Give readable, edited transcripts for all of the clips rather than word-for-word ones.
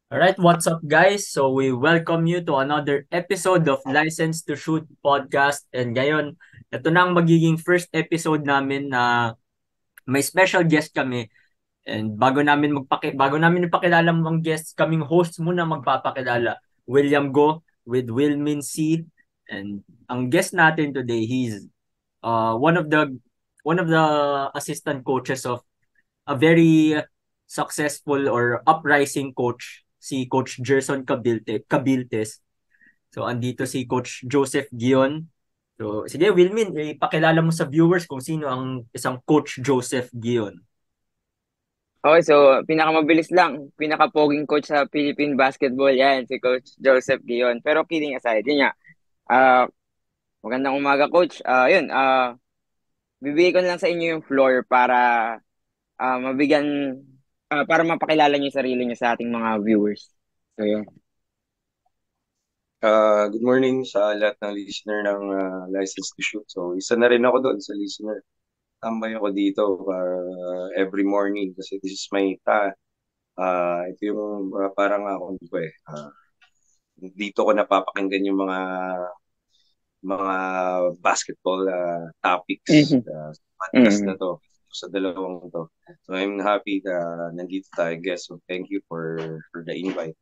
Alright, what's up guys? So we welcome you to another episode of License to Shoot podcast. And ngayon, ito na ang magiging first episode namin na may special guest kami. And bago namin ipakilala ang guests, kaming hosts muna magpapakilala. William Go with Wilmin C. And ang guest natin today, he's one of the assistant coaches of a very successful or uprising coach, si Coach Gerson Cabiltes. So andito si Coach Joseph Gion. So sige Wilmin, ipakilala mo sa viewers kung sino ang isang Coach Joseph Gion. Okay, so pinakamabilis lang, pinaka-poging coach sa Philippine basketball yan, si Coach Joseph Gion. Pero kidding aside, yun nga, ah, magandang umaga Coach. Bibigay ko na lang sa inyo yung floor para mabigyan, para mapakilala niyo yung sarili niyo sa ating mga viewers. So yun. Good morning sa lahat ng listener ng License to Shoot. So, isa na rin ako doon sa listener. Tambay ako dito every morning kasi this is my ito yung parang ako ko eh. Dito ko napapakinggan yung mga basketball topics Mhm. sa podcast na Mhm. to, sa dalawang to. So, I'm happy na nandito tayo, guys. So, thank you for the invite.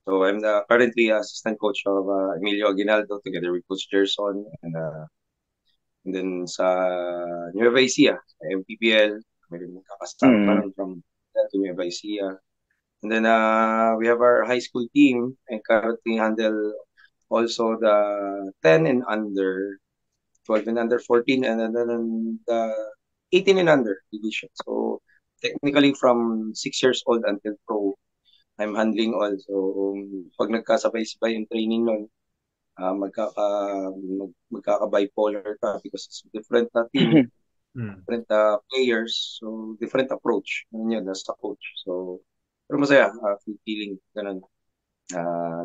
So I'm currently assistant coach of Emilio Aguinaldo together with Coach Gerson and then sa Nueva Ecija, sa MPPL, kami rin magkakasama pa Mhm. rin from to Nueva Ecija. And then we have our high school team and currently handle also the 10 and under, 12 and under 14 and then the 18 and under division. So technically from 6 years old until pro, I'm handling also pag nagkasabay-sabay yung training nun, magkaka-bipolar ka because it's different na team, Mhm. different players, so different approach. Yun as a coach. So, pero masaya, feeling ganun.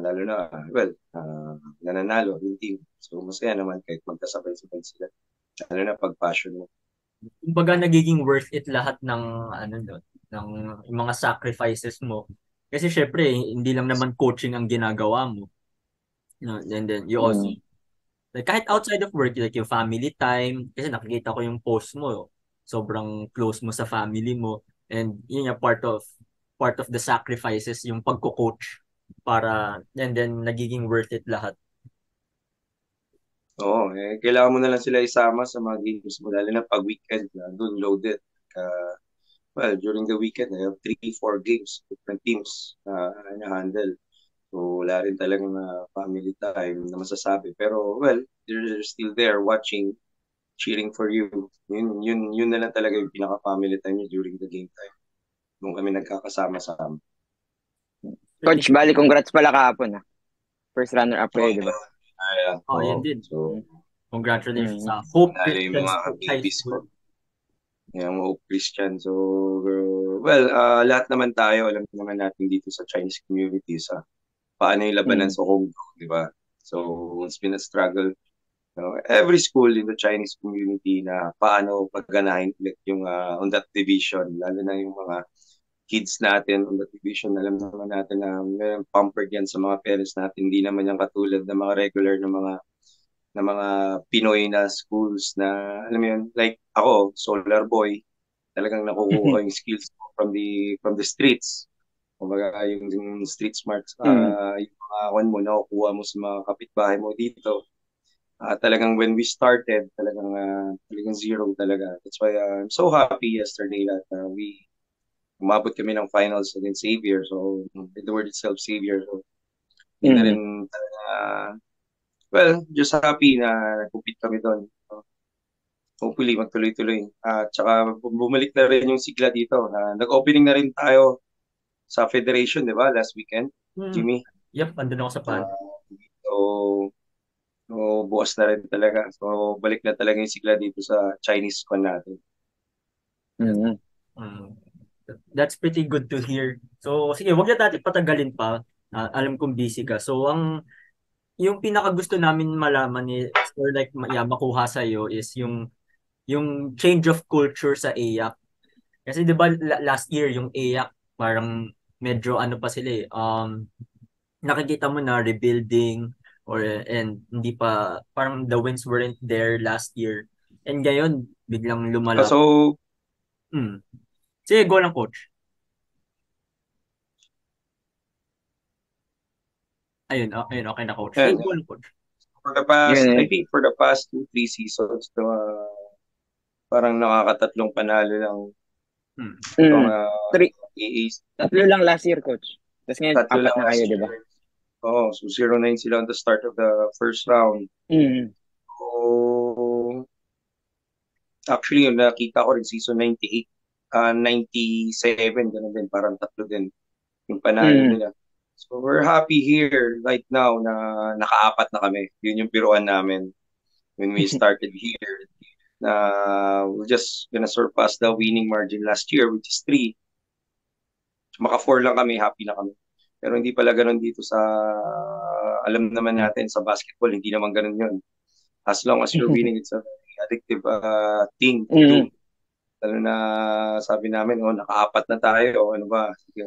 Lalo na, well, nananalo yung team. So, masaya naman kahit magkasabay-sabay sila. Lalo na pag passion mo. Kumbaga nagiging worth it lahat ng ano no, ng mga sacrifices mo. Kasi syempre, hindi lang naman coaching ang ginagawa mo. No, and then you also Mhm. like, kahit outside of work, like yung family time, kasi nakikita ko yung post mo, sobrang close mo sa family mo, and yun yung part of the sacrifices, yung pagko-coach, and then nagiging worth it lahat. Oo, kailangan mo na lang sila isama sa mga games mo, lalo na pag weekend, doon loaded. Well, during the weekend, I have 3, 4 games, different teams na handle. So, wala rin talagang family time na masasabi. Pero, well, they're still there watching, cheering for you. Yun na lang talaga yung pinaka-family time nyo during the game time. Nung kami nagkakasama-sama. Pretty, Coach, bali, congrats pala kahapon ah. First runner-up kayo, di ba? yun Oo. din. So, Congratulations Mhm. sa Hope nanalo yung Christian mga High babies ko. School. Yung Hope Christian. So, well, lahat naman tayo, alam naman natin dito sa Chinese community sa paano yung labanan Mhm. sa Hong Kong, di ba? So, it's been a struggle. Every school in the Chinese community na paano pagganahin ulit yung on that division, lalo na yung mga kids natin on that division. Alam naman natin na may pampered yan sa mga parents natin. Hindi naman yan katulad ng mga regular na mga Pinoy na schools na, alam mo yun, like ako, Solar Boy, talagang nakukuha ko yung skills ko from the streets. Kumbaga, yung street smarts, Mhm. yung mga kwan mo, nakukuha mo sa mga kapitbahay mo dito. Talagang when we started, talagang zero talaga. That's why I'm so happy yesterday that we umabot kami ng finals against Xavier. So, the word itself, Xavier. So, hindi na rin Mhm. well, just happy na nag-compete kami doon. So, hopefully, magtuloy-tuloy. Tsaka bumalik na rin yung sigla dito. Nag-opening na rin tayo sa Federation, di ba, last weekend, Hmm. Jimmy? Yep, andun ako sa pan. So, bukas na rin talaga. So, balik na talaga yung sigla dito sa Chinese con natin. Mhm. Mm. That's pretty good to hear. So, sige, wag na natin patagalin pa. Alam kong busy ka. So, yung pinaka gusto namin malaman is, or like makuha sa iyo is yung change of culture sa AYAC. Kasi 'di ba last year yung AYAC parang medyo ano pa sila nakikita mo na rebuilding and hindi pa parang the wins weren't there last year. And ngayon biglang lumalap. So, Sige, go lang coach. Ayun, okay na coach. Sige, yan. go lang coach. I think for the past 2-3 seasons, parang nakakatatlong panalo lang itong AAC. Tatlo lang last year, coach. Tapos ngayon, Tatlo 4 lang na kayo, di ba? Oo, so 0-9 sila on the start of the first round. So, actually, yung nakita ko rin season 98, 97, ganun din, parang tatlo din yung panalo nila. So, we're happy here right now na nakaapat na kami. Yun yung biruan namin when we started here. We're just gonna surpass the winning margin last year, which is 3. So, maka-4 lang kami, happy na kami. Pero hindi pala ganun dito sa, alam naman natin sa basketball, hindi naman ganun yun. As long as you're winning, it's a very addictive thing to do. Lalo na sabi namin, nakaapat na tayo, ano ba, sige,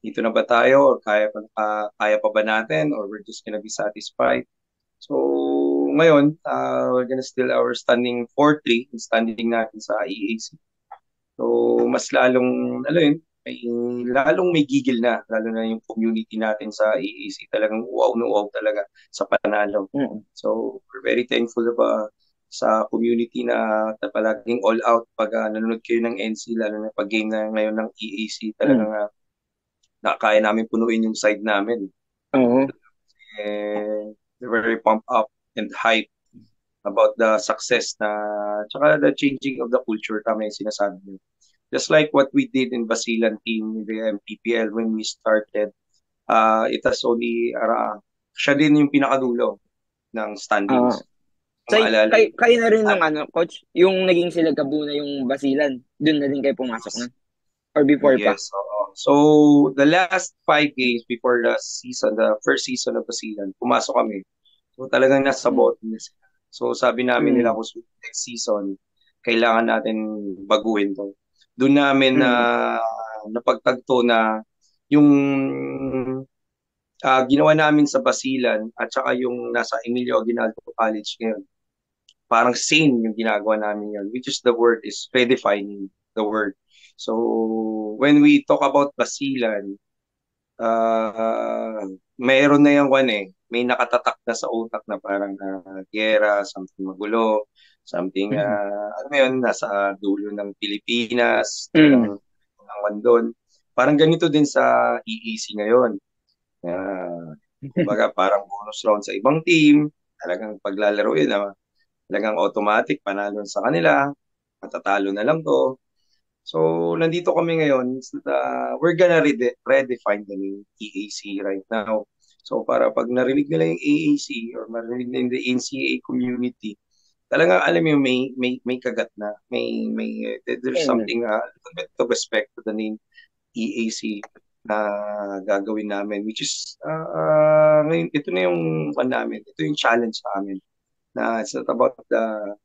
dito na ba tayo, or kaya pa ba natin, or we're just gonna be satisfied. So, ngayon, we're gonna still our standing 4-3, yung standing natin sa EAC. So, mas lalong, lalong may gigil na, lalo na yung community natin sa EAC. Talagang wow na wow talaga sa panalo. So, we're very thankful sa community na palaging all out pag nanonood kayo ng NC, lalo na pag game na ngayon ng EAC. Talagang nakakaya namin punuin yung side namin. They're very pumped up and hyped about the success tsaka the changing of the culture, tama yung sinasabi niyo. Just like what we did in Basilan team in the MPPL when we started, it has only, siya din yung pinakadulo ng standings. Kayo na rin nung coach, yung naging sila Kabuna yung Basilan, dun na din kayo pumasok na? Or before pa? Yes, so the last 5 games before the first season of Basilan, pumasok kami. So talagang nasa bottom na sila. So sabi namin nila kung next season, kailangan natin baguhin to. Doon namin napagtagto na yung ginawa namin sa Basilan at saka yung nasa Emilio Aguinaldo College ngayon. Parang same yung ginagawa namin yun, which is the word is redefining the word. So when we talk about Basilan, mayroon na yung may nakatatak na sa utak na parang gera, something magulo, something nasa dulo ng Pilipinas, doon. Parang ganito din sa EEC ngayon. Kumbaga parang bonus round sa ibang team, talagang paglalaro yun, talagang automatic panalo sa kanila, matatalo na lang to. So, nandito kami ngayon. We're gonna redefine the name EAC right now. So, para pag narinig nila yung AAC or marinig nila the NCAA community, talagang alam mo may kagat na. There's something, a little bit of respect to the name EAC na gagawin namin, which is, ngayon, ito na yung namin. Ito yung challenge sa amin. Na it's not about the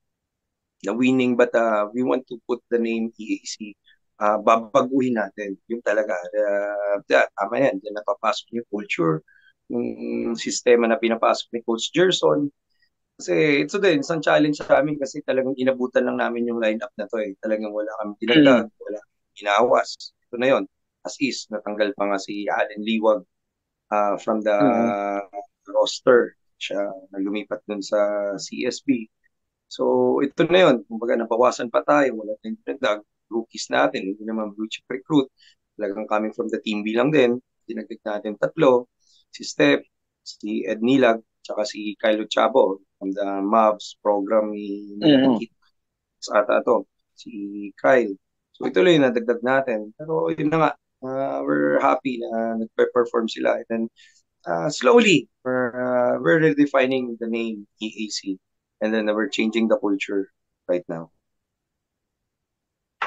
winning, but we want to put the name EAC. Babaguhin natin. Yung talaga, tama yan. Diyan napapasok yung culture, yung sistema na pinapasok ni Coach Gerson. Kasi ito din, isang challenge sa amin kasi talagang inabutan lang namin yung lineup na to . Talagang wala kami dinagdag, wala kami ginawas. Ito na yon. As is, natanggal pa nga si Allen Liwag from the roster. Siya lumipat dun sa CSB. So, ito na yun. Kumbaga, nabawasan pa tayo. Wala tayong dinagdag. Rookies natin. Hindi naman blue chip recruit. Talagang coming from the team B lang din. Dinagdag natin 3. Si Steph, si Ed Nilag, tsaka si Kylo Chabo from the MAVS program ni sa ata to. Si Kyle. So, ito lang yung nadagdag natin. Pero yun na nga. We're happy na nagpe-perform sila. And then, slowly, we're redefining the name EAC. And then we're changing the culture right now.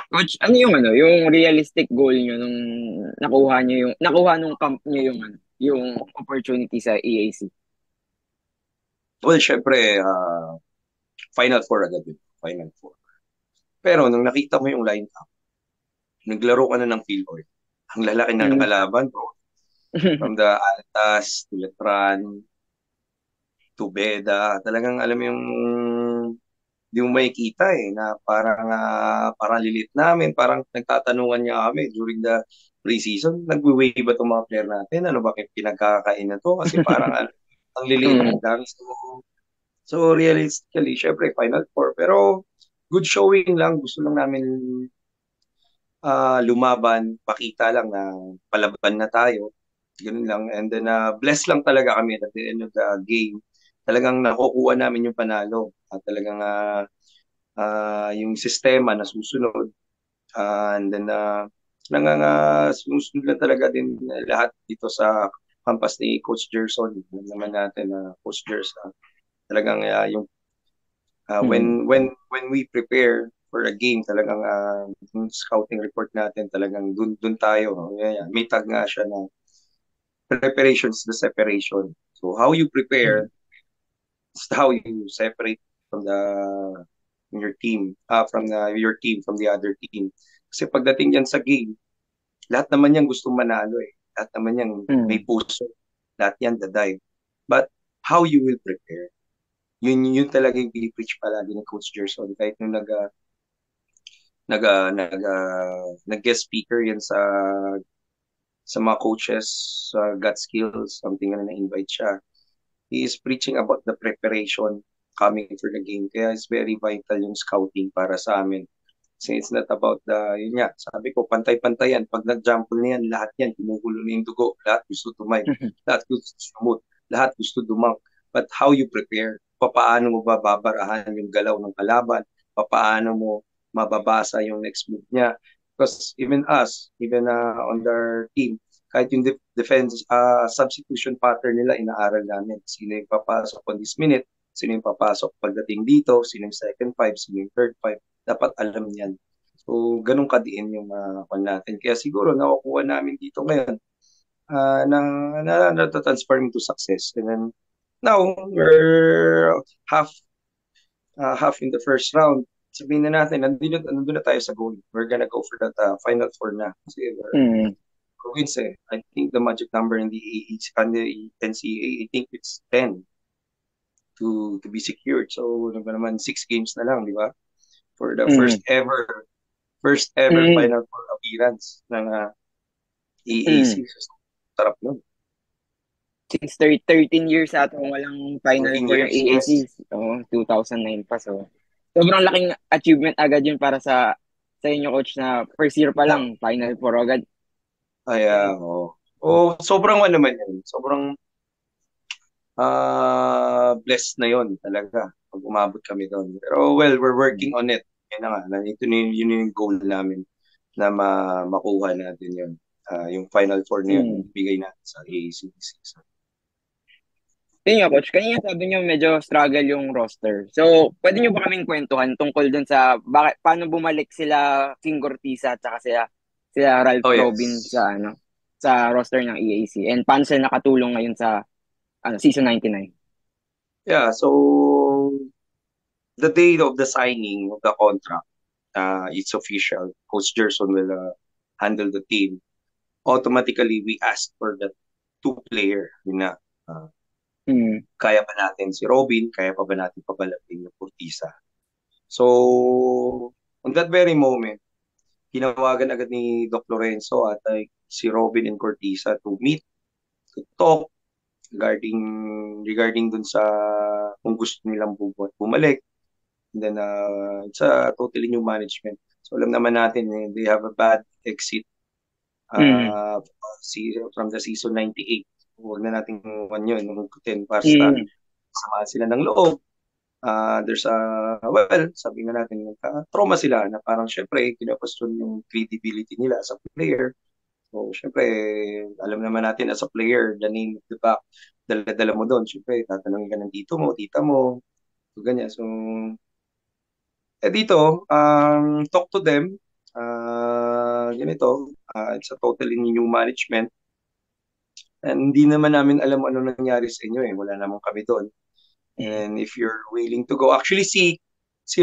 Coach, ano yung realistic goal niyo nung nakuha nung camp niyo yung opportunity sa EAC? Well, syempre, Final Four agad yun. Final Four. Pero nung nakita mo yung lineup, naglaro ka na ng Philboy. Ang lalaki ng kalaban, bro. From the Altas to Letran to Beda. Talagang alam mo yung di mo makikita na parang lilit namin, parang nagtatanungan niya kami during the preseason, nagwe-wave ba itong mga player natin? Ano ba pinagkakain na to? Kasi parang ang lilit lang. So realistically, syempre Final Four. Pero good showing lang. Gusto lang namin lumaban, pakita lang na palaban na tayo. Ganun lang. And then blessed lang talaga kami at the end of the game. Talagang nakukuha namin yung panalo. At talagang yung sistema na susunod. And then susunod lang talaga din lahat dito sa kampas ni Coach Gerson. Alam naman natin na Coach Gerson. Talagang yung when we prepare for a game, talagang yung scouting report natin, talagang dun tayo. May tag nga siya na preparation is the separation. So how you prepare is how you separate from your team, your team from the other team. Kasi pagdating yan sa game, lahat naman yan gustong manalo eh. Lahat naman yan may puso. Lahat yan dive. But how you will prepare, yun talaga yung pinipreach palagi ni Coach Gerson. Kahit nung nag-guest speaker yan sa mga coaches, sa gut skills, something na na-invite siya. He is preaching about the preparation coming for the game. Kaya it's very vital yung scouting para sa amin. Kasi it's not about yun nga, sabi ko, pantay-pantayan. Pag nag-jumble na yan, lahat yan, kumukulo na yung dugo. Lahat gusto tumayo. Lahat gusto sumut. Lahat gusto dumang. But how you prepare? Paano mo babarahan yung galaw ng kalaban? Paano mo mababasa yung next move niya? Because even us, even on their team, kahit yung defense substitution pattern nila, inaaral namin. Sino yung papasok on this minute? Sino yung papasok pagdating dito? Sino yung second five? Sino yung third five? Dapat alam niyan. So, ganun kadiin yung natin. Kaya siguro nakukuha namin dito ngayon na transform into success. And then, now, we're half in the first round. Sabihin na natin, nandun na tayo sa goal. We're gonna go for that Final Four na. Kasi we're wins eh. I think the magic number in the NCAA, I think it's 10 to be secured. So, naman 6 games na lang, di ba? For the first ever Final Four appearance ng AAC. So, sarap nun. Since 13 years atong walang Final 13 Four ng years, AAC. So, 2009 pa. So, sobrang laking achievement agad yun para sa inyo, Coach, na first year pa lang, Final Four agad. Ay, sobrang naman yan. Sobrang blessed na yon talaga pag umabot kami doon. Pero well, we're working on it. Yan na nga, yun yung goal namin na makuha natin yun. Yung Final Four na yun, bigay natin sa AAC season. Yun nga, Coach, kanina sabi niyo medyo struggle yung roster. So, pwede niyo ba kaming kwentuhan tungkol dun sa paano bumalik sila King Gortiza at saka sila Ralph Robin sa roster ng EAC, and paano sila nakatulong ngayon sa season 99? Yeah, so the day of the signing of the contract, it's official. Coach Gerson will handle the team. Automatically, we asked for the 2-player. Yun na. Kaya ba natin si Robin? Kaya pa ba natin papalating yung Cortiza? So, on that very moment, tinawagan agad ni Doc Lorenzo at si Robin and Cortiza to meet, to talk regarding dun sa kung gusto nilang bumalik. And then, it's a totally new management. So, alam naman natin, they have a bad exit from the season 98. Huwag na natin yun, nungkutin para sama sila ng loob. There's sabi nga natin, trauma sila na parang syempre, kinapasyon yung credibility nila as a player. So, syempre, alam naman natin as a player, the name of the back, dala-dala mo doon. Syempre, tatanungin ka ng tito mo, tita mo, so ganyan. So, dito, talk to them, ganito, it's a totally new management. And hindi naman namin alam ano nangyari sa inyo eh. Wala naman kami doon. And if you're willing to go, actually si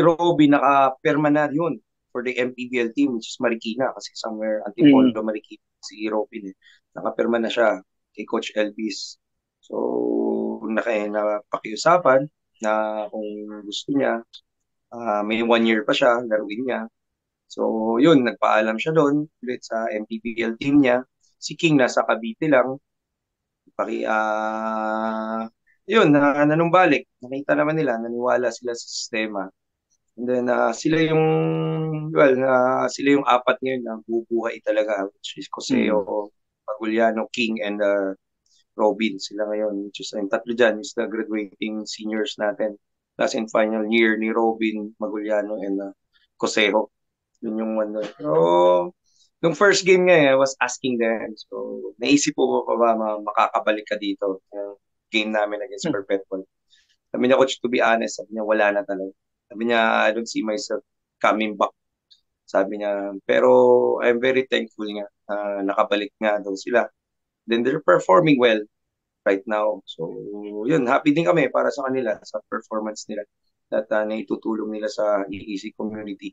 Robby naka-perma na yun. for the MPBL team, which is Marikina, kasi somewhere Antipolo, Marikina, si Robin eh. Nakapirma na siya kay Coach Elvis. So, napakiusapan na kung gusto niya, may 1 year pa siya, laruin niya. So, yun, nagpaalam siya doon ulit sa MPBL team niya. Si King nasa Cavite lang. Yun, nanumbalik. Nakita naman nila, naniwala sila sa sistema. And then, sila yung apat ngayon na bubuhay talaga, which is Coseo, Paguliano, King, and Robin. Sila ngayon, which is, yung tatlo dyan, is the graduating seniors natin. Last and final year ni Robin, Maguliano, and Coseo. Yun yung one doon. So, nung first game nga, I was asking them, so, naisip po pa ba makakabalik ka dito? Yung game namin against Perpetual. Sabi niya, Coach, to be honest, sabi niya, wala na talaga. Sabi niya, I don't see myself coming back. Sabi niya, pero I'm very thankful nga, nakabalik nga daw sila. Then they're performing well right now. So, yun, happy din kami para sa kanila, sa performance nila at naitutulong nila sa EEC community.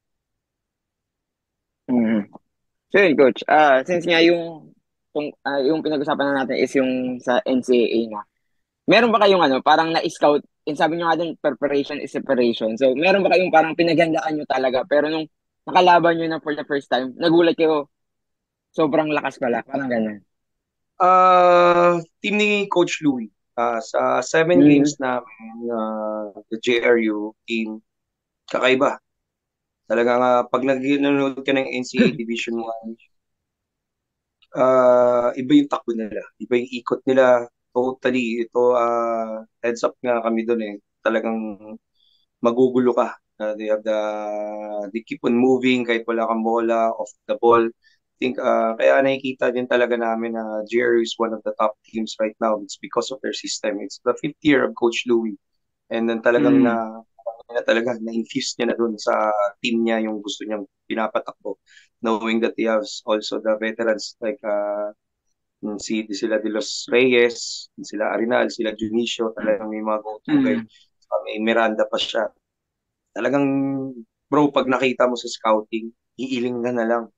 So yun, Coach, since nga yung pinag-usapan na natin is yung sa NCAA na, meron ba kayong parang na-scout, sabi nyo nga din, preparation is separation. So, meron ba kayong parang pinaghandaan nyo talaga, pero nung nakalaban nyo na for the first time, nagulat kayo, sobrang lakas pala, parang ganun. Team ni Coach Louie, sa 7 games namin, the JRU team, kakaiba. Talagang pag nanonood ka ng NCAA Division 1, iba yung takbo nila, iba yung ikot nila, totally. Ito, heads up nga kami doon eh. Talagang magugulo ka. They keep on moving kahit wala kang bola, off the ball. I think, kaya nakikita din talaga namin na JRU is one of the top teams right now. It's because of their system. It's the 5th year of Coach Louie. And then talagang na-infuse niya na doon sa team niya yung gusto niyang pinapatakbo. Knowing that he has also the veterans like sila De Los Reyes, sila Arenal, sila Junicio, talagang may mga go-to guy. May Miranda pa siya. Talagang, bro, pag nakita mo sa scouting, iiling na lang.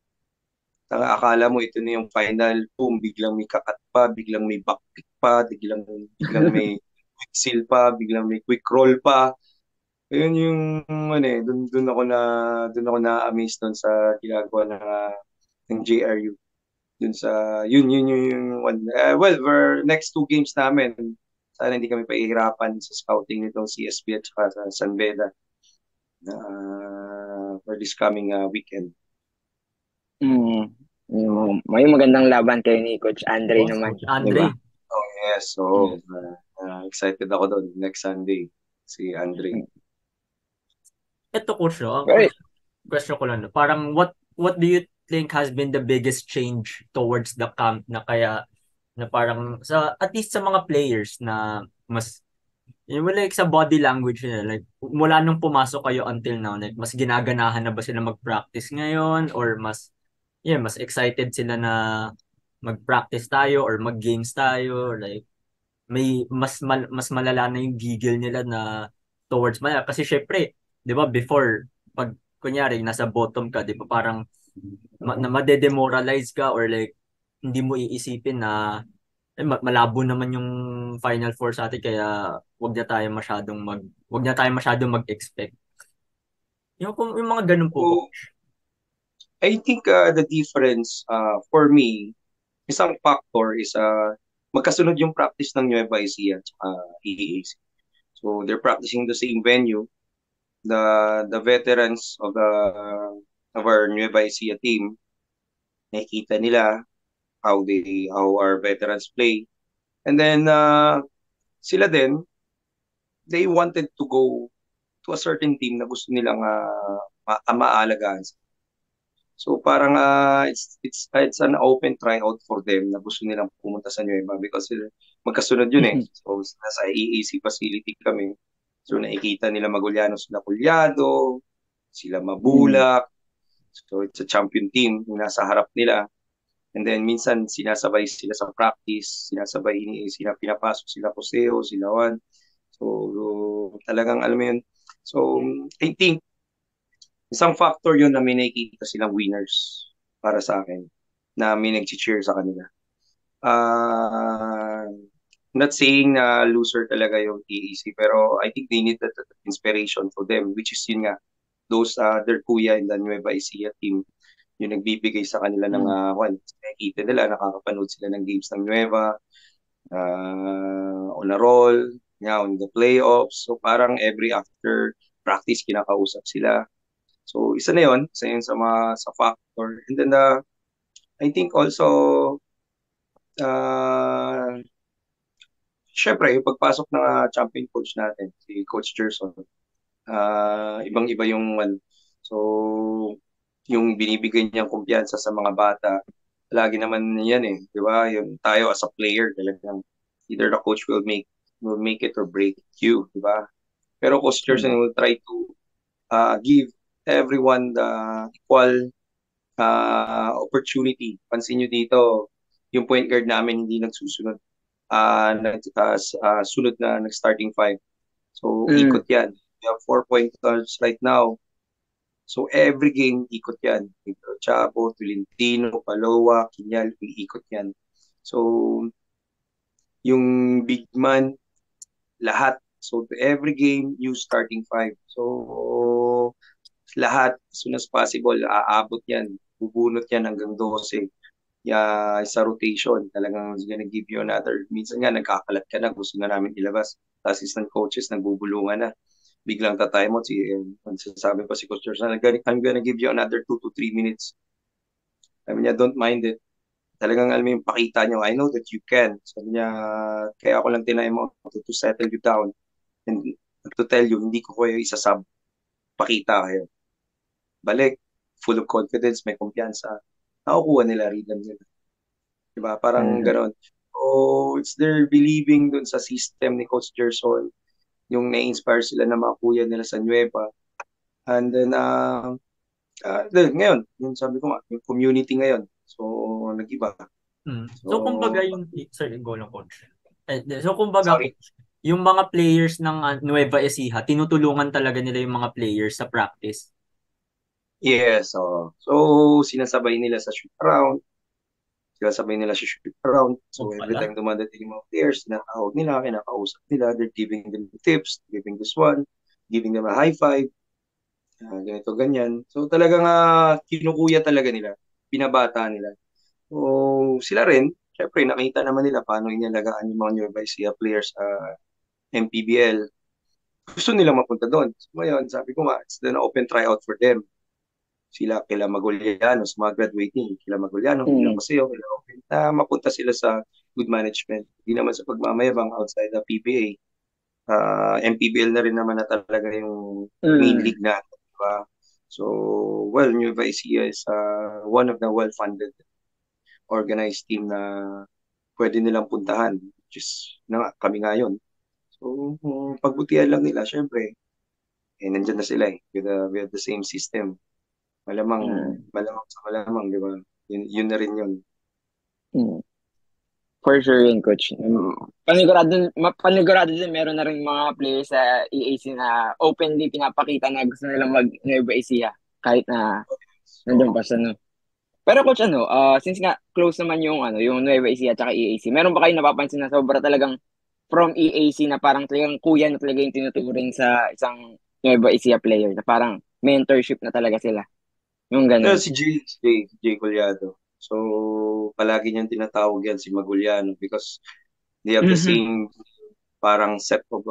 Akala mo ito na yung final, boom, biglang may kakat pa, biglang may backpick pa, biglang may quick seal pa, biglang may quick roll pa. Ayun yung doon ako na-amaze doon sa ginagawa ng JRU. Yun yung one. Well, for next 2 games namin, sana hindi kami pahihirapan sa scouting nitong CSB at saka sa San Beda for this coming weekend. May magandang laban kayo ni Coach Andre naman. Coach Andre. Diba? Oh, yes. So, excited ako doon next Sunday. Si Andre. Ito, Coach, question ko lang. Parang, what do you think has been the biggest change towards the camp na kaya na parang at least sa mga players na mas like sa body language nila, like mula nung pumasok kayo until now, like mas ginaganahan na ba sila mag-practice ngayon or mas excited sila na mag-practice tayo or mag-games tayo, or like may mas malala na yung gigil nila na towards kasi syempre 'di ba before pag kunyari nasa bottom ka, 'di ba parang madedemoralize ka or like hindi mo iisipin na malabo naman yung Final Four sa atin kaya wag na tayo masyadong mag-expect. Yung mga ganun po. I think the difference for me, isang factor is magkasunod yung practice ng Nueva Ecija at EAC. So they're practicing the same venue. The veterans of our Nueva Ecija team, nakikita nila how our veterans play. And then sila din, they wanted to go to a certain team na gusto nilang maalagaan. So parang it's an open tryout for them na gusto nilang pumunta sa Nueva because magkasunod yun eh. So nasa EAC facility kami. So nakikita nila Maguliano, sila Culiado, sila Mabulak. So it's a champion team yung nasa harap nila. And then minsan sinasabay sila sa practice, pinapasok sila Coseo, sila Juan. So talagang alam mo yun. So I think Isang factor yun na may nakikita silang winners para sa akin na may nag-cheer sa kanila. Uh, not saying na loser talaga yung TAC, pero I think they need that inspiration for them, which is yun nga, those their kuya in the Nueva Ecija team, yung nagbibigay sa kanila ng nakikita nila, nakakapanood sila ng games ng Nueva, on a roll, on the playoffs. So parang every after practice, kinakausap sila. So isa na yun, isa yun sa factor. And then I think also, syempre, yung pagpasok ng champion coach natin, si Coach Gerson, ibang-iba yung so yung binibigay niyang kumpiyansa sa mga bata, lagi naman yan di ba? Yung tayo as a player, talagang either the coach will make it or break you, di ba? Pero Coach Gerson will try to give everyone the equal opportunity. Pansin nyo dito, yung point guard namin hindi nagsusunod. Sunod na nag-starting five. So, ikot yan. We have 4 point guards right now. So, every game, ikot yan. Chabo, Tolentino, Paloa, Kinyal, ikot yan. So, yung big man, lahat. So, every game, use starting five. So, lahat, as soon as possible, aabot yan. Bubunot yan hanggang 12. Sa rotation, talagang gonna give you another. Minsan nga, nagkakalat ka na, gusto na namin ilabas. Assistant coaches, nagbubulungan na. Biglang tatay mo, sabi pa si Coach George, I'm gonna give you another 2 to 3 minutes. Sabi niya, don't mind it. Talagang alam mo yung pakita niyo, I know that you can. Sabi niya, kaya ako lang tinay mo to settle you down. And to tell you, hindi ko kayo isasab. Pakita kayo. Balik, full of confidence, may kumpiyansa. Nakukuha nila, rhythm nila. Diba? Parang gano'n. So, it's their believing dun sa system ni Coach Gerson, yung na-inspire sila na mga kuya nila sa Nueva. And then, ngayon, yung sabi ko yung community ngayon. So, nag-iba. So, kumbaga yung, sorry, go lang, Coach. So, kumbaga, yung mga players ng Nueva Ecija, tinutulungan talaga nila yung mga players sa practice. Yes. So, sinasabay nila sa shoot around. Sinasabay nila sa shoot around. So, every time dumadating yung mga players, nakahawag nila, kinakausap nila, they're giving them tips, giving this one, giving them a high five, ganito, ganyan. So, talagang kinukuya talaga nila, binabata nila. So, sila rin, syempre, nakita naman nila paano inalagaan yung mga Nueva Ecija players sa MPBL. Gusto nila mapunta doon. So, ngayon, sabi ko it's an open tryout for them. Sila, kila Maguliano, sa mga graduating, kila Maguliano, kila Paseo, kila open, na mapunta sila sa good management. Hindi naman sa pagmamayabang outside the PBA. MPBL na rin naman na talaga yung main league na. Diba? So, well, Nueva Ecija is one of the well-funded organized team na pwede nilang puntahan, which is kami ngayon. So, pagbutihan lang nila, syempre, nandyan na sila with the same system. Malamang sa malamang, di ba? Yun na rin yun. For sure yun, Coach. Panigurado din meron na rin mga players sa EAC na openly pinapakita na gusto nilang mag-Nueva Ecija kahit na nandun pa sa Pero Coach, since nga close naman yung Nueva Ecija at EAC, meron ba kayo napapansin na sobra talagang from EAC na parang talagang kuya na talaga yung tinuturing sa isang Nueva Ecija player na parang mentorship na talaga sila? Yung ganun. Si Jay Collado. So, palagi niyang tinatawag yan si Maguliano because they have the same parang set of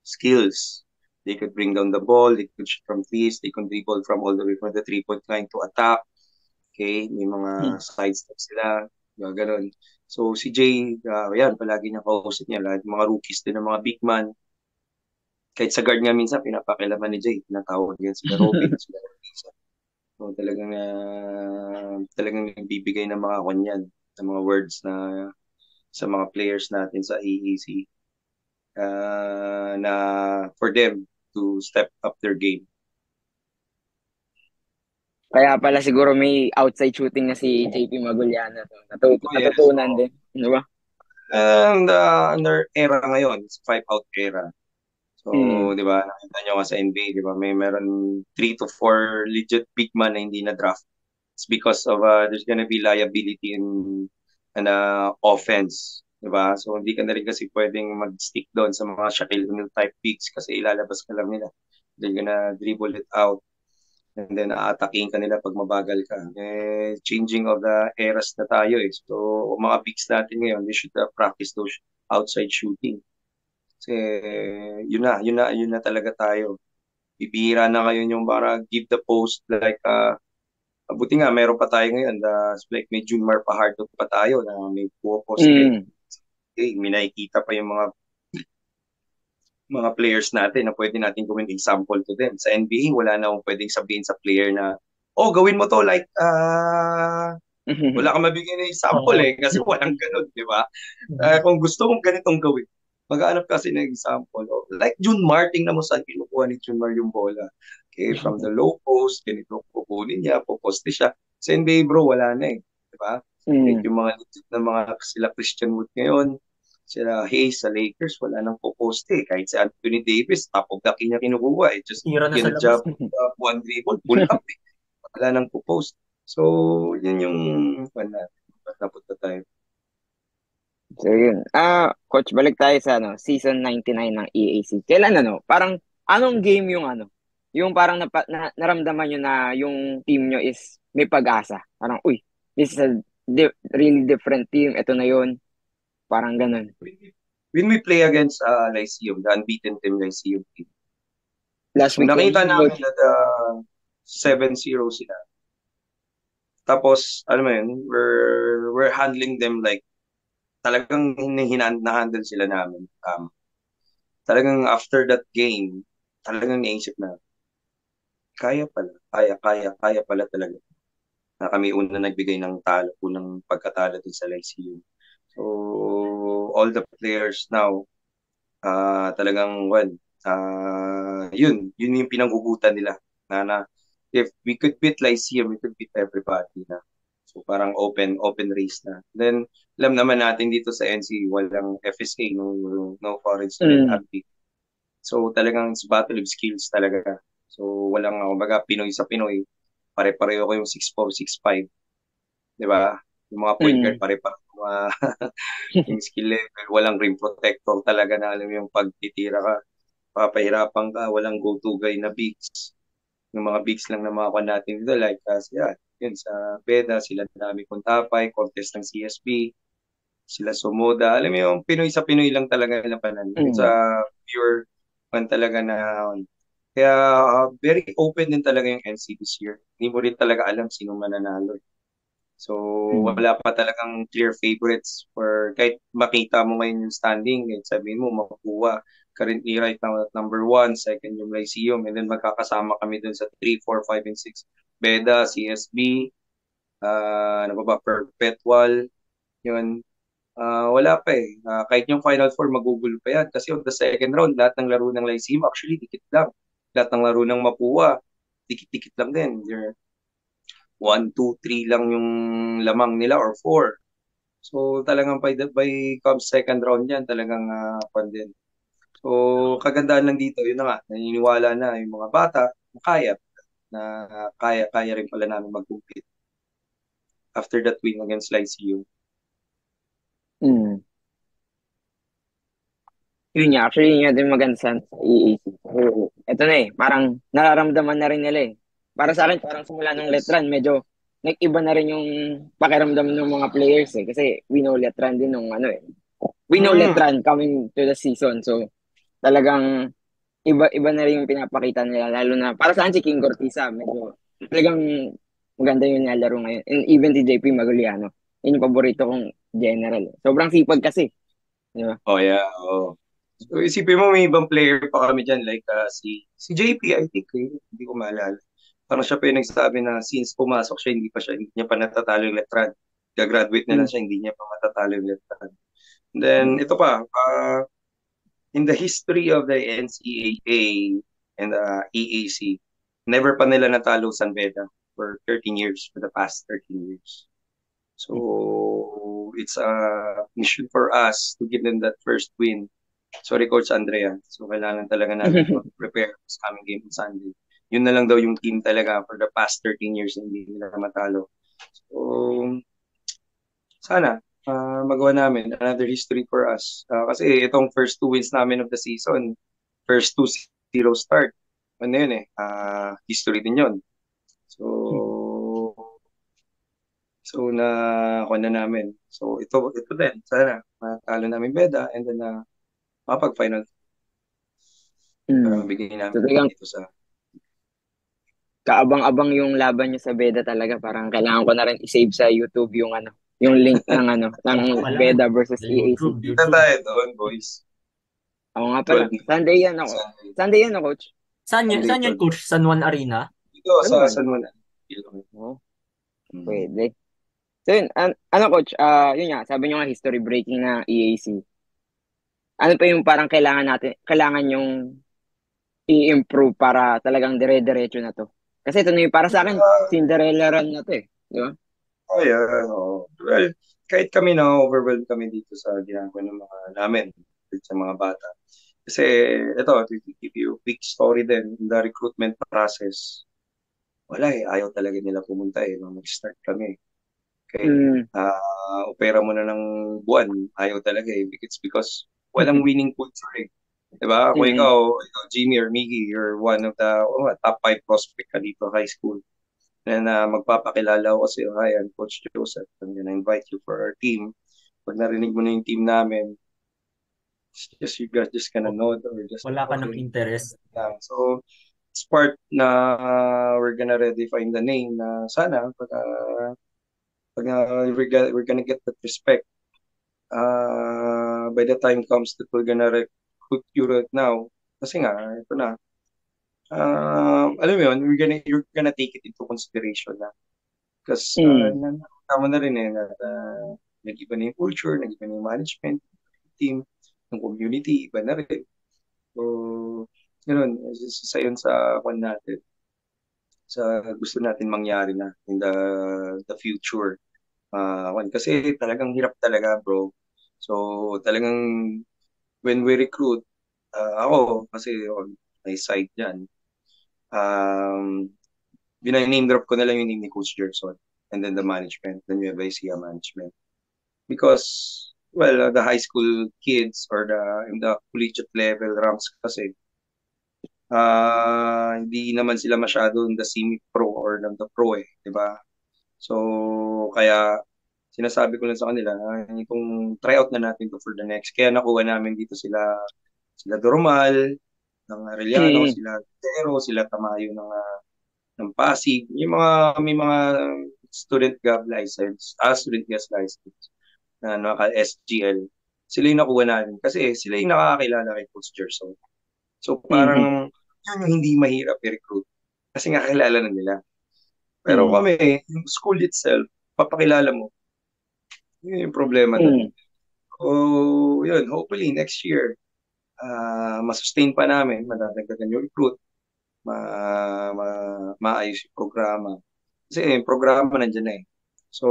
skills. They could bring down the ball, they could shoot from threes, they could dribble from all the way from the 3-point line to attack. Okay, may mga side steps sila, gano'n. So, si Jay, yan, palagi niya kausap niya. Lahat mga rookies din ng mga big man. Kahit sa guard nga minsan, pinapakilaman ni Jay. Tinatawag yan sila Robin, sila Robinson. So, talagang bibigay ng mga kanyan, ng mga words na sa mga players natin sa EEC na for them to step up their game. Kaya pala siguro may outside shooting na si JP Maguliano. Natutunan din. Ano ba? And under era ngayon, it's 5-out era. So, Mm. di ba, nakita nyo nga sa NBA, di ba, meron 3 to 4 legit big man na hindi na draft. It's because of there's gonna be liability in offense, di ba? So, hindi ka na rin kasi pwedeng mag-stick doon sa mga Shaquille O'Neal type picks kasi ilalabas ka lang nila. They're gonna dribble it out and then aataking ka nila pag mabagal ka. Changing of the eras na tayo eh. So, mga bigs natin ngayon, they should practice those outside shooting. Kasi yun na talaga tayo. Bibihira na ngayon yung para give the post like buti nga meron pa tayo ngayon like may Junmar Fajardo pa tayo na may poste. Mm. May nakikita pa yung mga players natin na pwede natin gawin example to them. Sa NBA, wala na akong pwedeng sabihin sa player na, oh, gawin mo to like, wala kang mabigyan ng example Oo. kasi walang ganun, di ba? Kung gusto mong ganitong gawin, maghanap kasi ng example. Oh, like June Martin na mo saan kinukuha ni June Mar yung bola. Okay, from the low post, ganito kukunin niya, puposte siya. Sa NBA bro, wala na eh. Di ba? Like Mm. yung mga legit na mga sila Christian Wood ngayon, sila Hayes sa Lakers, wala nang puposte. Kahit si Anthony Davis, top of the key niya kinukuha. Just Tira na sa get a labas. job, one dribble, pull up eh. Wala nang pupost. So, yun yung wala. Napunta tayo. So yun. Coach, balik tayo sa season 99 ng EAC. Kailan Parang anong game yung yung parang naramdaman nyo na yung team nyo is may pag-asa. Parang, uy, this is a really different team. Ito na yun. Parang ganun. When we play against Lyceum, the unbeaten team Lyceum team, Last nung weekend, nakita namin coach. na 7-0 sila. Tapos, alam mo yun, we're handling them like talagang na-handle sila namin. Talagang after that game, talagang naisip na, kaya pala, kaya pala talaga. Na kami una nagbigay ng talo, unang pagkatalo din sa Lyceum. So, all the players now, talagang, well, yun yung pinanghugutan nila. Na if we could beat Lyceum, we could beat everybody na. So, parang open race na. Then, alam naman natin dito sa NC, walang FSK, no foreign student Mm. athlete. So, talagang it's battle of skills talaga. So, walang, kumbaga, Pinoy sa Pinoy, pare-pareho ko yung 6'4", 6'5", di ba? Yung mga point guard, Mm. pare-pareho yung skill level, walang rim protector talaga na alam yung pagtitira ka, papahirapan ka, walang go-to guy na bigs. Yung mga bigs lang na mga natin dito, like yun sa Beda, sila Dami Kuntapay, contest ng CSB, sila Sumoda. Alam mo yung Pinoy sa Pinoy lang talaga na panan. Yung sa Mm. pure man talaga na kaya very open din talaga yung NC this year. Hindi mo rin talaga alam sino mananalo. So, Mm. wala pa talagang clear favorites for kahit makita mo ngayon yung standing, kahit sabihin mo makukuha currently right now at number 1, second yung Lyceum, and then magkakasama kami dun sa 3, 4, 5, and 6. Beda, CSB, ano ba, Perpetual, yun. Wala pa eh. Kahit yung Final Four, magugulo pa yan. Kasi on the second round, lahat ng laro ng Lyceum, actually, dikit lang. Lahat ng laro ng Mapua, dikit-dikit lang din. 1, 2, 3 lang yung lamang nila or 4. So talagang by come second round yan, talagang din. So kagandahan lang dito, yun na nga, naniniwala na yung mga bata na kaya rin pala namin mag-compete after that win against Lyceum. Mm. Yun nga, actually yun nga din maganda sa EAC. So, eto na parang nararamdaman na rin nila Para sa akin, parang simula nung Yes. Letran, medyo nag-iba na rin yung pakiramdam ng mga players Kasi we know Letran din nung We know Letran coming to the season. So, talagang iba na rin yung pinapakita nila. Lalo na, para sa akin si King Cortisa, medyo talagang maganda yung nilalaro ngayon. And even si JP Maguliano. Yun yung paborito kong general. Sobrang sipag kasi. Di ba? Oh yeah, oh. So isipin mo may ibang player pa kami dyan like si JP I think hindi ko maalala. Parang siya pa yung nagsabi na since pumasok siya hindi niya pa natatalo yung Letran. Gagraduate na lang Mm. siya, hindi niya pa matatalo yung Letran. Then ito pa, in the history of the NCAA and the EAC, never pa nila natalo San Beda for 13 years, for the past 13 years. So, it's a mission for us to give them that first win Sorry, Coach Andrea. So, kailangan talaga namin mag-prepare sa coming game on Sunday. Yun na lang daw yung team talaga for the past 13 years hindi nila matalo. So, sana magawa namin another history for us. Kasi itong first two wins namin of the season, first 2-0 start. Ano yun eh, history din yun. So na kuha na namin. So ito din, sana matalo namin Beda and then makapag-final. Parang bigyan namin So, talagang dito sa kaabang-abang yung laban nyo sa Beda talaga. Parang kailangan ko na rin i-save sa YouTube yung yung link ng Wala. Beda versus Sa EAC. kita tayo doon, boys. Ako nga pala. 12 Sunday yan ako. Sunday. Sunday yan ako, coach. Sunday, Saan yan, 12. Coach? San Juan Arena? Dito San sa Juan. San Juan. Oh, Mm. pwede. So yun, coach, yun nga, sabi nyo nga history breaking na EAC. Ano pa yung parang kailangan yung i-improve para talagang dire-diretso na to? Kasi ito na yung para sa akin, Cinderella run na to eh. Di ba? Oh, yeah. Oh. Well, kahit kami na overwhelmed kami dito sa ginagawa ng mga namin sa mga bata. Kasi ito, to give you a quick story din, the recruitment process, wala eh, ayaw talaga nila pumunta eh, nung nag-start kami. Okay, opera mo na ng buwan, ayaw talaga eh, it's because walang winning culture eh. Diba? Kung ikaw, Jimmy or Miggy, you're one of the top 5 prospect ka dito high school. And magpapakilala ko kasi, hi, I'm Coach Joseph. I'm gonna invite you for our team. Pag narinig mo na yung team namin, it's just you guys just gonna nod or just Wala ka ng okay. interest. Yeah. So, it's part na we're gonna redefine the name na sana pag we're gonna get that respect. By the time comes that we're gonna recruit you right now, kasi nga, ito na, alam mo yun, you're gonna take it into consideration na. Kasi tama na rin eh, na nag-iba na yung culture, nag-iba na yung management, team, ng community, iba na rin. So, yun, isa yun sa kwan natin, sa gusto natin mangyari na in the future. Kasi talagang hirap talaga, bro. So, talagang when we recruit, ako, kasi on my side dyan, name drop ko na lang yung name ni Coach Gerson and then the management, the Nueva Ecija management. Because, well, the high school kids or in the collegiate level ranks kasi, hindi naman sila masyado in the semi-pro or ng the pro eh, di ba? So, kaya sinasabi ko lang sa kanila, itong tryout na natin to for the next. Kaya nakuha namin dito sila Doromal, ng Arellano, sila Tero, sila Tamayo ng Pasig. May mga student gov license, student guest license na naka-SGL. Sila yung nakuha namin kasi sila yung nakakakilala kay Coach Gerson. So parang yun yung hindi mahirap i-recruit kasi nga kilala na nila. Pero kami, yung school itself, papakilala mo. Yun yung problema doon. So, yun, hopefully next year, masustain pa namin, madadagdagan yung recruit, maayos yung programa. Kasi yung programa nandiyan na eh. So,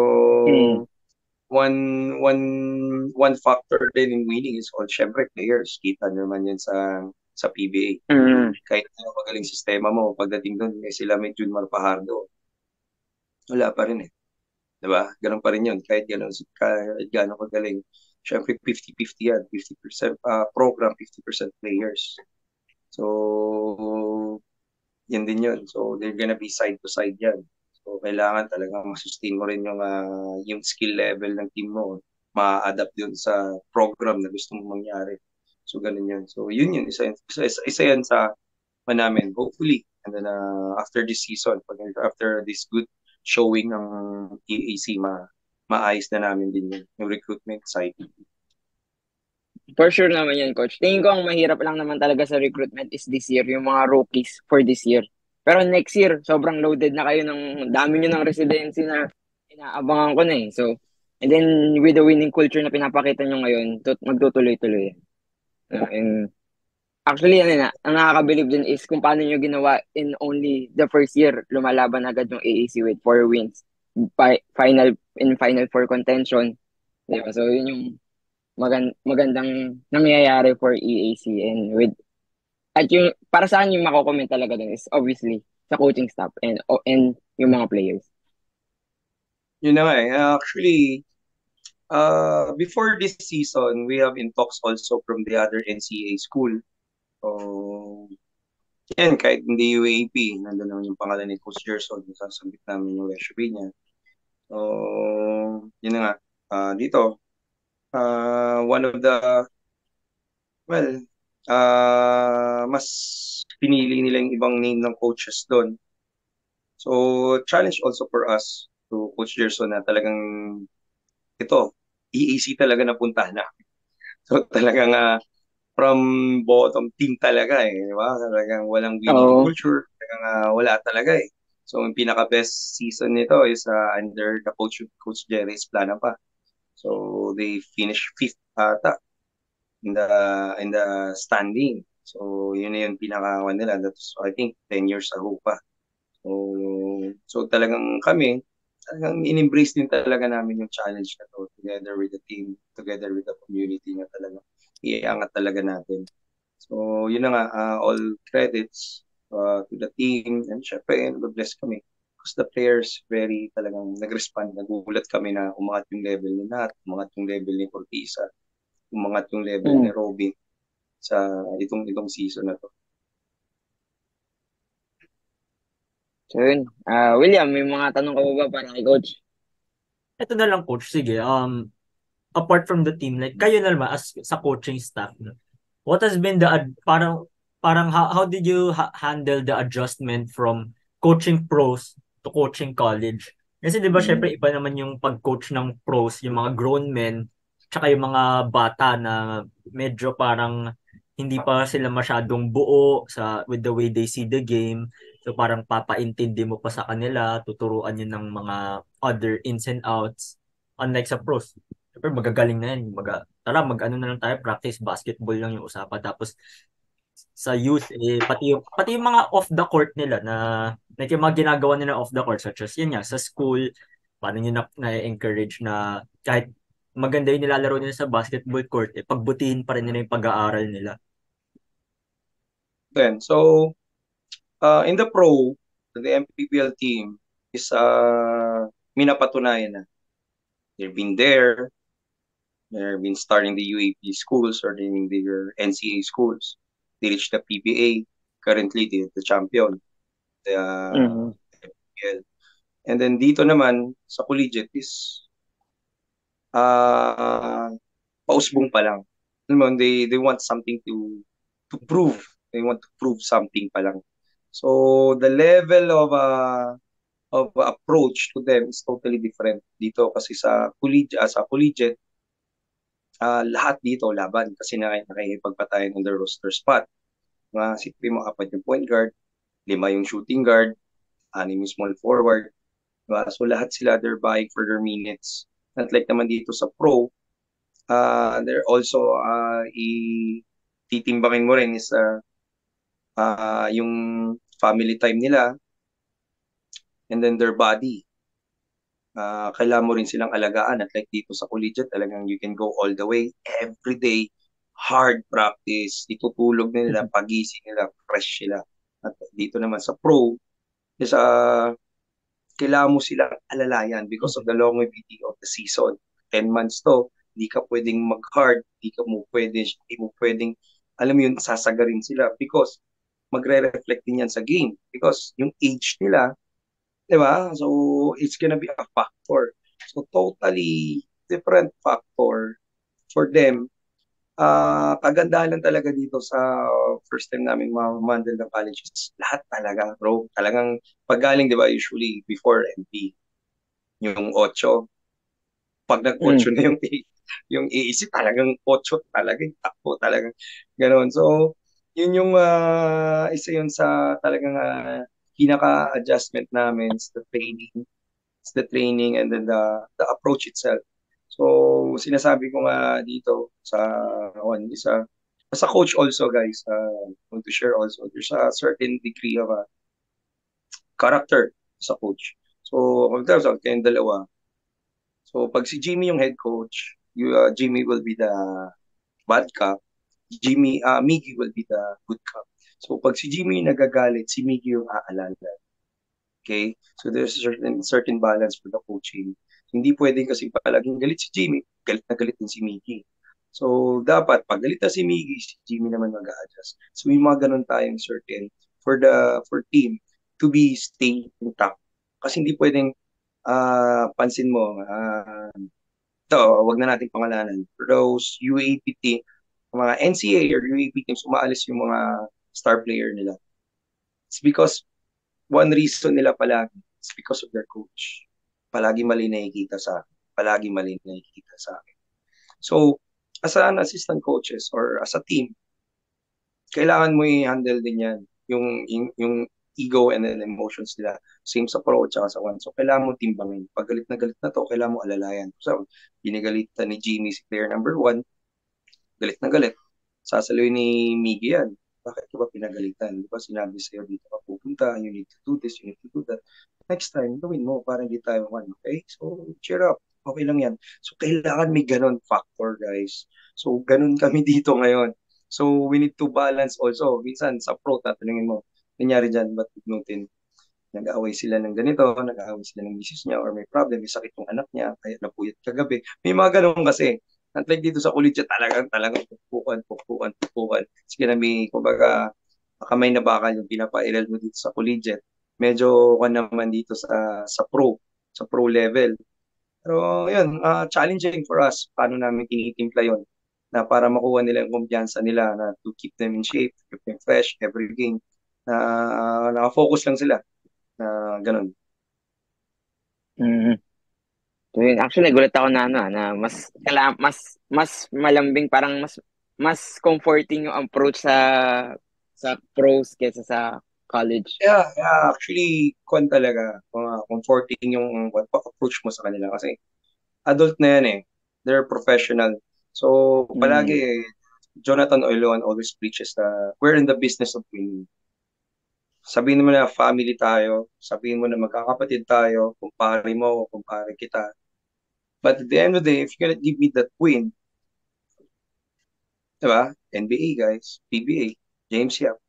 one factor din in winning is all, syempre, players. Kita naman yan sa PBA. Kahit ano magaling sistema mo, pagdating doon, sila may Junmar Pajardo. Wala pa rin eh. Diba? Ganun pa rin yun. Kahit gano'n kagaling. Syempre, 50-50 yan. 50% program, 50% players. So, yan din yun. So, they're gonna be side to side yan. So, kailangan talaga masustain mo rin yung skill level ng team mo. Ma-adapt yun sa program na gusto mong mangyari. So, ganun yun. So, yun. Isa yan sa namin. Hopefully, and then after this season, after this good showing ng EAC, maayos na namin din yung recruitment side. For sure naman yan, coach. Tingin ko ang mahirap lang naman talaga sa recruitment is this year, yung mga rookies for this year. Pero next year, sobrang loaded na kayo ng dami nyo ng residency na inaabangan ko na eh. So, and then with the winning culture na pinapakita nyo ngayon, magtutuloy-tuloy. And actually, ang nakakabilib din is kung paano nyo ginawa in only the first year, lumalaban agad yung AAC with 4 wins. Final 4 contention. Diba? So, yun yung magandang nangyayari for EAC and with at yung para sa akin yung mako-comment talaga dun is obviously sa coaching staff and yung mga players. Yun na nga eh. Actually, before this season, we have in talks also from the other NCAA school. So, yan, kahit hindi UAP, nandun naman yung pangalan ni Coach Gerson, sasabit namin yung resume niya. So, yun na nga. Dito, one of the, well, mas pinili nila yung ibang name ng coaches doon. So, challenge also for us to Coach Gerson na talagang ito, EAC talaga napuntahan na. So, talagang from bottom team talaga eh, di ba? Talagang walang winning Oo. culture, talagang wala talaga eh. So, yung pinaka-best season nito is under the Coach Jerry Esplana pa. So, they finished fifth ata in the standing. So, yun na yung pinaka nila. That's, I think, 10 years ago pa. So talagang kami, talagang in-embrace din talaga namin yung challenge na to together with the team, together with the community na talaga iangat talaga natin. So yun na nga, all credits to the team and syempre, nag-bless kami. Because the players very talagang nag-respond. Nagugulat kami na umangat yung level ni Nat, umangat yung level ni Cortisa, umangat yung level ni Robin sa itong season na to. So yun. William, may mga tanong ka ba para kay Coach? Ito na lang, Coach. Sige, apart from the team, like kayo na naman as sa coaching staff, no? What has been the parang how did you handle the adjustment from coaching pros to coaching college? Kasi 'di ba syempre iba naman yung pag-coach ng pros, yung mga grown men, tsaka yung mga bata na medyo parang hindi pa sila masyadong buo with the way they see the game. So parang papaintindi mo pa sa kanila, tuturuan yun ng mga other ins and outs. Unlike sa pros, syempre magagaling na yan. Tara, mag-ano na lang tayo, practice basketball lang yung usapan. Tapos sa youth, pati yung mga off the court nila na like yung mga ginagawa nila off the court such as yun nga, sa school, paano nyo na-encourage na kahit maganda yung nilalaro nila sa basketball court, pagbutihin pa rin nila yung pag-aaral nila. Then, so, in the pro, the MPPL team is minapatunayan na. They've been there. They've been starting the UAP schools or their NCAA schools. They reached the PBA. Currently, the champion. The MPPL. And then dito naman, sa collegiate is pausbong pa lang. They want something to prove. They want to prove something pa lang. So, the level of approach to them is totally different dito kasi sa collegiate lahat dito laban kasi nakikipagpatayan on the roster spot. Sipin mo, 4 yung point guard, 5 yung shooting guard, 6 yung small forward. So lahat sila they're vying for their minutes. Not like naman dito sa pro, they're also titimbangin mo rin is yung family time nila and then their body. Kailangan mo rin silang alagaan at like dito sa collegiate talagang you can go all the way every day, hard practice, itutulog nila, pagising nila, fresh sila. At dito naman sa pro, is kailangan mo silang alalayan because of the longevity of the season. 10 months to, hindi ka pwedeng mag-hard, hindi mo pwedeng, alam mo yun, sasagarin sila because magre-reflect din yan sa game because yung age nila, di ba? So, it's gonna be a factor. So, totally different factor for them. Kagandahan lang talaga dito sa first time namin mamandal ng colleges. Lahat talaga, bro. Talagang paggaling, di ba, usually before MP, yung 8, pag nag-8 na yung AEC, talagang 8 talaga, yung takbo talagang ganoon. So, yun yung isa yun sa talagang pinaka-adjustment namin sa training and then the approach itself. So, sinasabi ko nga dito sa as a coach also, guys, I want to share also, there's a certain degree of character sa coach. So, kung tawag kayong dalawa. So, pag si Jimmy yung head coach, Jimmy will be the bad cop. Miggy will be the good cop. So pag si Jimmy nagagalit, si Miggy yung aalala. Okay? So there's a certain balance for the coaching. Hindi pwedeng kasi palaging galit si Jimmy, galit na galit din si Miggy. So dapat pag galit na si Miggy, si Jimmy naman mag-a-adjust. So may mga ganun tayong certain for team to be stay intact. Kasi hindi pwedeng pansin mo, ito, wag na natin pangalanan. For those UAP team, mga NCA or UAP teams, umaalis yung mga star player nila. It's because one reason nila palagi is because of their coach. Palagi mali nakikita sa akin. Palagi mali nakikita sa akin. So, as an assistant coaches or as a team, kailangan mo i-handle din yan. Yung ego and then emotions nila. Same sa pro at sa one. So, kailangan mo timbangin. Pag galit na to, kailangan mo alalayan. So, binigalitan ni Jimmy si player number 1, galit na galit. Sasaluhin ni Miggy yan. Bakit ka ba pinagalitan? Di ba sinabi sa'yo dito ka pupunta, you need to do this, you need to do that. Next time, gawin mo para hindi tayo okay? So, cheer up. Okay lang yan. So, kailangan may ganon factor, guys. So, ganon kami dito ngayon. So, we need to balance also. Minsan, sa pro, tatanungin mo, nangyari dyan, ba't ignutin? Nag-aaway sila ng ganito, nag-aaway sila ng misis niya, or may problem, may sakit yung anak niya, kaya napuyat kagabi. May mga ganun kasi. Unlike dito sa kulit talagang pupukan. Sige na may, kumbaga, kamay na bakal yung pinapairal mo dito sa collegiate. Medyo naman dito sa pro level. Pero yun, challenging for us, paano namin tinitimpla yun na para makuha nila yung kumpiyansa nila na to keep them in shape, keep them fresh every game, na nakafocus lang sila na ganun. Mm. So yun, actually nagulat ako na mas malambing, parang mas comforting yung approach sa pros kaysa sa college. Yeah, actually, talaga, comforting yung approach mo sa kanila kasi adult na yan eh. They're professional. So, palagi, Jonathan Oiloan always preaches na we're in the business of winning. Sabihin mo na family tayo, sabihin mo na magkakapatid tayo, kumpare mo, kumpare kita. But at the end of the day, if you're gonna give me that win, diba? NBA guys, PBA, James Yap.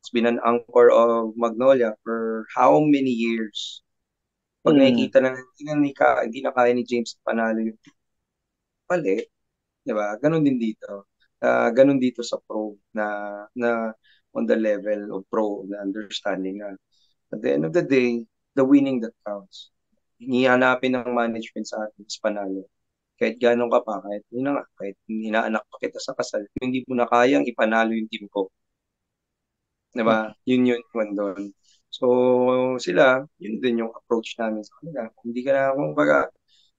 It's been an anchor of Magnolia for how many years? Pag nakikita na hindi na kaya ni James panalo yung pali, di ba? Ganon din dito. Ganon dito sa pro na on the level of pro na understanding na at the end of the day, the winning that counts. Hinihanapin ng management sa atin is panalo. Kahit gano'n ka pa, kahit yun na nga, kahit hinaanak pa kita sa kasal, hindi mo na kayang ipanalo yung team ko. Diba? Yun doon. So, sila, yun din yung approach namin sa kanila. Hindi ka na, kumbaga,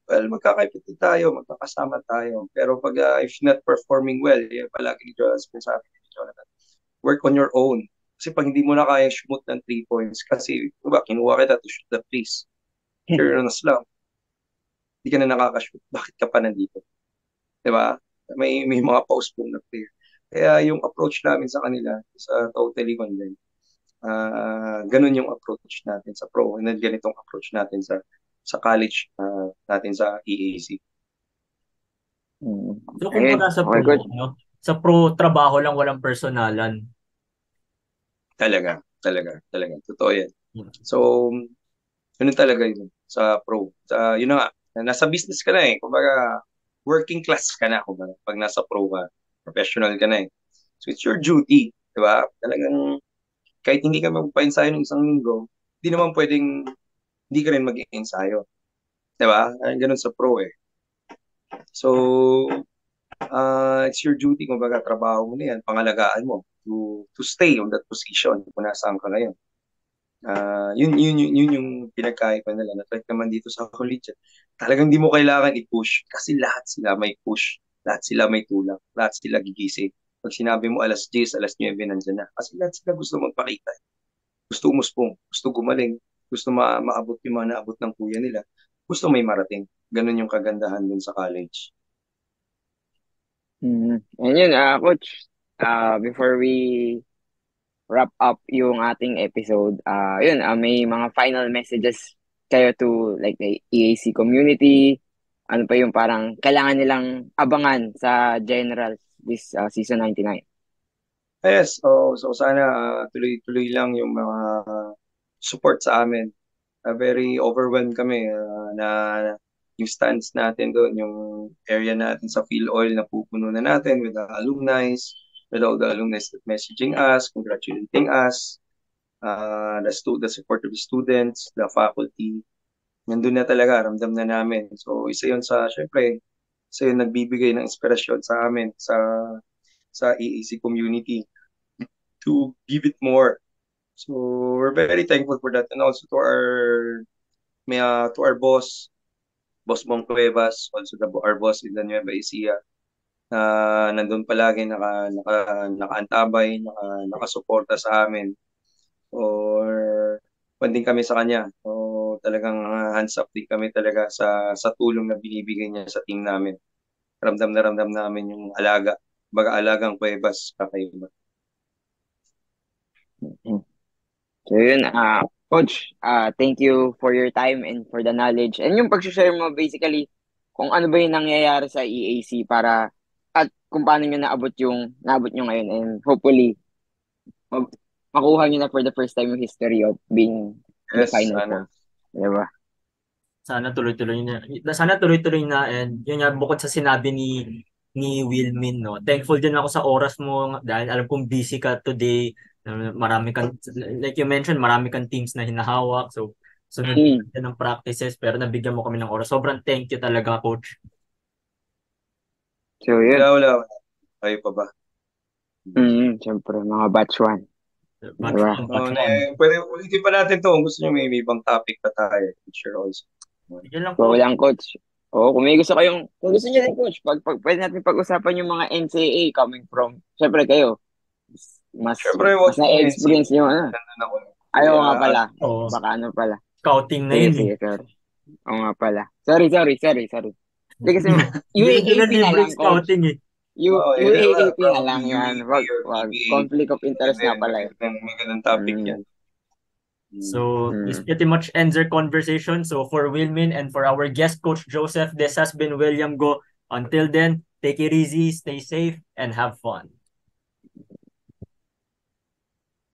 well, magkakaibigan tayo, magkakasama tayo. Pero pag if not performing well, palagi ni Jonathan, work on your own. Kasi pag hindi mo na kaya shoot ng 3 points, kasi, diba, kinuha kita to shoot the threes. You're on a slump. Hindi ka na nakakashoot. Bakit ka pa nandito? Diba? May mga postpone na player. Kaya yung approach namin sa kanila is totally online. Ganun yung approach natin sa pro and then ganitong approach natin sa college natin sa EAC. So kung pala sa pro, sa pro trabaho lang, walang personalan. Talaga. Totoo yan. So, ganun talaga yun sa pro. Yun na nga, nasa business ka na eh. Kumbaga, working class ka na. Kumbaga, pag nasa pro ka, professional ka na eh. So, it's your duty. Diba? Talagang, kahit hindi ka magpa-ensayo ng isang linggo, hindi naman pwedeng, hindi ka rin mag-ensayo. Diba? Ganun sa pro eh. So, it's your duty, kumbaga, trabaho mo na yan, pangalagaan mo to stay on that position kung nasaan ka ngayon. Yun yung pinagkaiba nila na kahit naman dito sa collegiate. Talagang di mo kailangan i-push kasi lahat sila may push, lahat sila may tulak, lahat sila gigising. Pag sinabi mo alas 10, alas 9, nandyan na. Kasi lahat sila gusto magpakita. Gusto umuspong, gusto gumaling, gusto maabot yung mga naabot ng kuya nila. Gusto may marating. Ganun yung kagandahan dun sa college. And yun, Coach, before we wrap up yung ating episode, may mga final messages kayo to like the EAC community, ano pa yung parang kailangan nilang abangan sa Generals this season 99? Yes, so sana tuloy-tuloy lang yung mga support sa amin. Very overwhelmed kami na yung stands natin doon, yung area natin sa Phil Oil na pupuno na natin with the alumni, with all the alumni that messaging us, congratulating us, the support of the students, the faculty. Nandun na talaga, ramdam na namin. So isa yun syempre, isa yun nagbibigay ng inspirasyon sa amin, sa EAC community to give it more. So we're very thankful for that, and also to our boss, Boss Bong Cuevas, also our boss in the Nueva Ecija, na nandun palagi nakaantabay, nakasuporta sa amin, or panding kami sa kanya. So talagang hands up din kami talaga sa tulong na binibigay niya sa team namin. Ramdam na ramdam namin yung alagang Cuevas kakaiba. So yun, Coach, thank you for your time and for the knowledge. And yung pag-share mo basically kung ano ba yung nangyayari sa EAC para at kung paano nyo naabot nyo ngayon, and hopefully mag- makuha nyo na for the first time yung history of being in the Yes, Final sana. Four. Diba? Sana tuloy-tuloy na, and yun nga, bukod sa sinabi ni Wilmin, no, thankful din ako sa oras mo dahil alam kong busy ka today. Marami kang, like you mentioned, marami kang teams na hinahawak, so sunod din ng practices, pero nabigyan mo kami ng oras. Sobrang thank you talaga, Coach. So yun. Wala. Kayo pa ba? Siyempre, mga batch 1. Batch Diba? one, batch one. Pwede ulitin pa natin to. Kung gusto nyo, may ibang topic pa tayo. Sure also. Sige lang, So Coach. lang, Coach. Oo, kung gusto niyo din, Coach, pwede natin pag-usapan yung mga NCAA coming from, siyempre kayo, mas Siyempre, wag na-experience nyo, ano. Nandun ako. Ayaw nga pala. Oo. Baka ano pala. Scouting na Sige, yun, sige, sorry. Oo nga pala. Sorry. Hindi kasi, UAAP na lang, Coach. scouting eh. UAAP na lang Probably yan. UAP or Wag. PBA. Conflict of interest nga pala. Magandang topic yan. So this pretty much ends our conversation. So for Wilmin and for our guest coach Joseph, this has been William Go. Until then, take it easy, stay safe, and have fun.